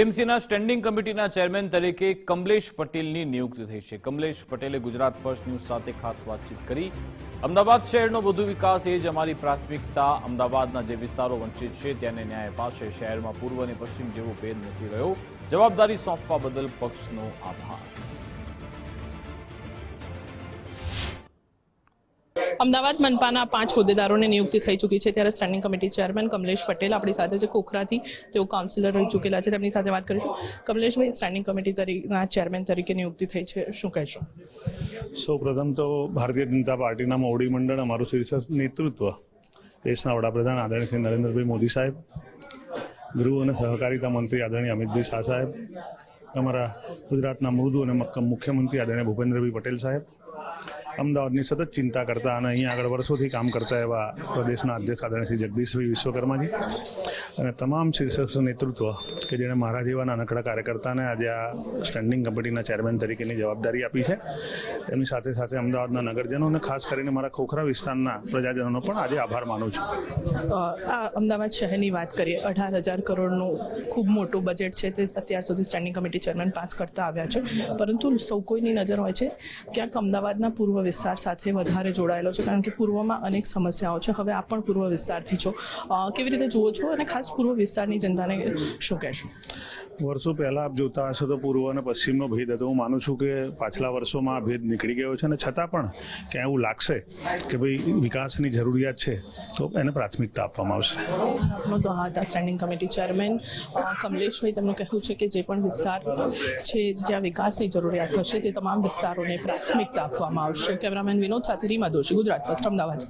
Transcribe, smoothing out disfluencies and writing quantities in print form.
એએમસીના standing કમિટીના chairman તરીકે કમલેશ પટેલની નિયુક્તિ થઈ છે। કમલેશ પટેલે ગુજરાત ફર્સ્ટ ન્યૂઝ સાથે ખાસ વાતચીત કરી। અમદાવાદ શહેરનો વધુ વિકાસ એ જ અમારી પ્રાથમિકતા। અમદાવાદના જે વિસ્તારો વંચિત છે તેને ન્યાય અપાશે। શહેરમાં પૂર્વ અને પશ્ચિમ જેવો ભેદ નથી રહ્યો। જવાબદારી સોંપવા બદલ પક્ષનો આભાર। અમદાવાદ મનપાના 5 હોદ્દેદારોની નિયુક્તિ થઈ ચૂકી છે, ત્યારે standing committee chairman Kamlesh Patel આપણી સાથે છે। ખોખરાથી તેઓ કાઉન્સિલર રહી ચૂકેલા છે, તેમની સાથે વાત કરીશું। કમલેશભાઈ, સ્ટેન્ડિંગ કમિટીના ચેરમેન તરીકે નિયુક્તિ થઈ છે, શું કહેશો? સૌપ્રથમ તો ભારતીય જનતા પાર્ટીના મોવડી મંડળ, અમારું શીર્ષ નેતૃત્વ, દેશના વડાપ્રધાન આદરણીય શ્રી નરેન્દ્રભાઈ મોદી સાહેબ, ગૃહ અને સહકારિતા મંત્રી આદરણીય અમિતભાઈ શાહ સાહેબ, અમારા ગુજરાતના મૃદુ અને મક્કમ મુખ્યમંત્રી આદરણીય ભૂપેન્દ્રભાઈ પટેલ સાહેબ, અમદાવાદની સતત ચિંતા કરતા અને અહીં આગળ વર્ષોથી કામ કરતા એવા પ્રદેશના અધ્યક્ષ આદરણીય શ્રી જગદીશભાઈ વિશ્વકર્માજી અને તમામ શીર્ષક નેતૃત્વ કે જેણે મારા જેવા નાનકડા કાર્યકર્તાને આજે આ સ્ટેન્ડિંગ કમિટીના ચેરમેન તરીકેની જવાબદારી આપી છે, એમની સાથે સાથે અમદાવાદના નગરજનો અને ખાસ કરીને મારા ખોખરા વિસ્તારના પ્રજાજનોનો પણ આજે આભાર માનું છું। આ અમદાવાદ શહેરની વાત કરીએ, 18,000 કરોડનું ખૂબ મોટું બજેટ છે, તે અત્યાર સુધી સ્ટેન્ડિંગ કમિટી ચેરમેન પાસ કરતા આવ્યા છે, પરંતુ સૌ કોઈની નજર હોય છે ક્યાંક અમદાવાદના પૂર્વ વિસ્તાર સાથે વધારે જોડાયેલો છે, કારણ કે પૂર્વમાં અનેક સમસ્યાઓ છે। હવે આપ પણ પૂર્વ વિસ્તારથી છો, કેવી રીતે જુઓ છો અને ખાસ પૂર્વ વિસ્તારની જનતાને શું કહેશો? વર્ષો પહેલાં આપ જોતા હશો તો પૂર્વ અને પશ્ચિમનો ભેદ હતો। હું માનું છું કે પાછલા વર્ષોમાં આ ભેદ નીકળી ગયો છે અને છતાં પણ ક્યાં એવું લાગશે કે ભાઈ વિકાસની જરૂરિયાત છે તો એને પ્રાથમિકતા આપવામાં આવશે। તો આ હતા સ્ટેન્ડિંગ કમિટી ચેરમેન કમલેશભાઈ, તેમનું કહેવું છે કે જે પણ વિસ્તાર છે જ્યાં વિકાસની જરૂરિયાત હશે તે તમામ વિસ્તારોને પ્રાથમિકતા આપવામાં આવશે। કેમેરામેન વિનોદ સાથે રીમા દોશી, ગુજરાત ફર્સ્ટ, અમદાવાદ।